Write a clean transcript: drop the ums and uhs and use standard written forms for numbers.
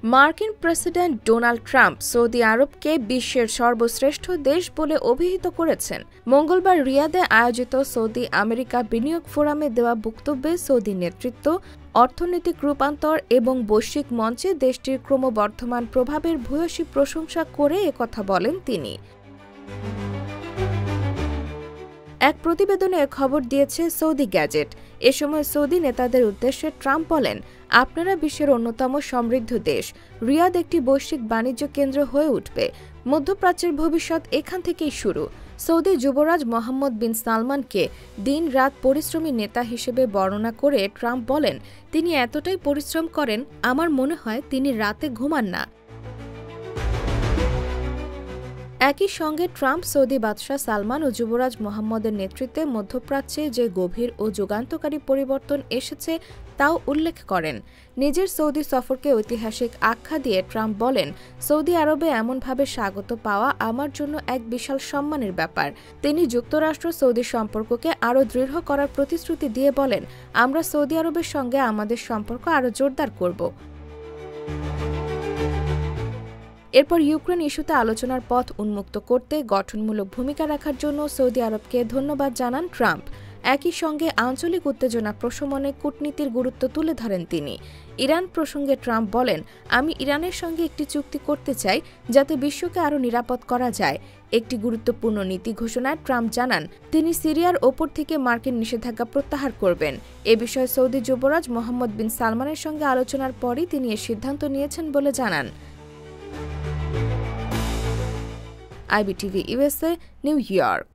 মার্কিন president Donald Trump Saudi আরবকে বিশ্বের সর্বশ্রেষ্ঠ দেশ বলে অভিহিত করেছেন। মঙ্গলবার রিয়াদে আয়োজিত সৌদি আমেরিকা বিনিয়োগ ফোরামে দেওয়া বক্তব্যে সৌদি নেতৃত্ব, অর্থনৈতিক রূপান্তর এবং বৈশ্বিক মঞ্চে দেশটির ক্রমবর্ধমান প্রভাবের ভূয়সী প্রশংসা করে একথা বলেন তিনি। এক প্রতিবেদনে খবর দিয়েছে সৌদি গ্যাজেট। এ সময় সৌদি নেতাদের উদ্দেশ্যে ট্রাম্প বলেন, আপনারা বিশ্বের অন্যতম সমৃদ্ধ দেশ। রিয়াদ একটি বৈশ্বিক বাণিজ্য কেন্দ্র হয়ে উঠবে। মধ্যপ্রাচ্যের ভবিষ্যৎ এখান থেকেই শুরু। সৌদি যুবরাজ মোহাম্মদ বিন সালমানকে দিন-রাত পরিশ্রমী নেতা হিসেবে বর্ণনা করে ট্রাম্প বলেন, তিনি এতটাই পরিশ্রম করেন, আমার মনে হয় তিনি রাতে ঘুমান না। একই সঙ্গে ট্রাম্প সৌদি বাদশাহ সালমান ও যুবরাজ মোহাম্মদের নেতৃত্বে মধ্যপ্রাচ্যে যে গভীর ও যুগান্তকারী পরিবর্তন এসেছে তাও উল্লেখ করেন। নিজের সৌদি সফরকে ঐতিহাসিক আখ্যা দিয়ে ট্রাম্প বলেন, সৌদি আরবে এমনভাবে স্বাগত পাওয়া আমার জন্য এক বিশাল সম্মানের ব্যাপার। তিনি যুক্তরাষ্ট্র সৌদি সম্পর্ককে আরও দৃঢ় করার প্রতিশ্রুতি দিয়ে বলেন, আমরা সৌদি আরবের সঙ্গে আমাদের সম্পর্ক আরও জোরদার করব। এরপর ইউক্রেন ইস্যুতে আলোচনার পথ উন্মুক্ত করতে গঠনমূলক ভূমিকা রাখার জন্য সৌদি আরবকে ধন্যবাদ জানান ট্রাম্প। একই সঙ্গে আঞ্চলিক উত্তেজনা প্রশমনে কূটনীতির গুরুত্ব তুলে ধরেন তিনি। ইরান প্রসঙ্গে ট্রাম্প বলেন, আমি ইরানের সঙ্গে একটি চুক্তি করতে চাই যাতে বিশ্বকে আরও নিরাপদ করা যায়। একটি গুরুত্বপূর্ণ নীতি ঘোষণায় ট্রাম্প জানান, তিনি সিরিয়ার ওপর থেকে মার্কিন নিষেধাজ্ঞা প্রত্যাহার করবেন। এ বিষয়ে সৌদি যুবরাজ মোহাম্মদ বিন সালমানের সঙ্গে আলোচনার পরই তিনি এ সিদ্ধান্ত নিয়েছেন বলে জানান। IBTV USA, New York।